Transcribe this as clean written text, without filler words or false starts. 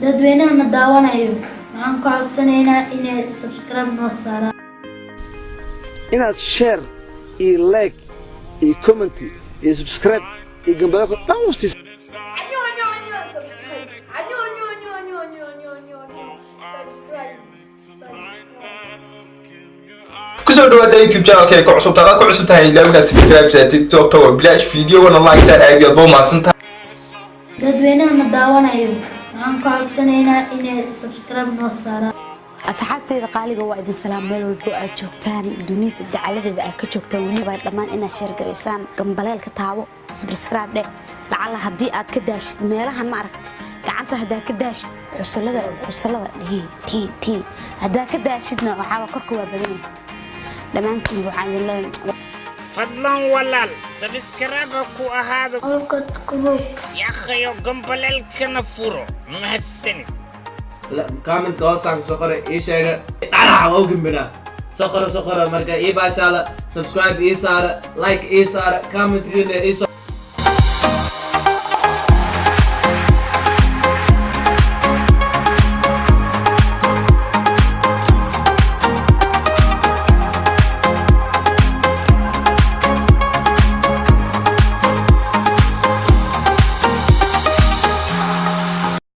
dadweynaha ma daawanayo waxaan ku codsanaynaa inay subscribe noo saaraan inaad share iyo like iyo comment iyo subscribe iyo gambalka dhan u siiso kusoo dhawaada YouTube channel ku cusub tahay ilaawina subscribe sa TikTok to bilash video wana like sa aad iyo boo maasantaa dadweynaha ma daawanayo waxaan ku codsanaynaa inay subscribe noo saaraan asxaabtayda qaaliga waa idin salaam meel walba aad joogtaan dunida dacaladeeda aad ka joogtaan waliba dhammaan inaad share gareysaan gambaleelka taabo subscribe dhe lacala haddii aad ka daashid meelahan ma aragtay gacanta hadaa ka daashid xusalada tii hadaa ka daashidna waxaa korka waa badan dhamaantiin waxaan leeyahay fadlan walaal subscribe ku ahaado halkad kubug ya khayo gambaleelkana furo mahadsanid comment hoosaan soo qoray ii sheega dharaca oo gambina soo qoro marka ii baashala subscribe ii saara like ii saara comment ii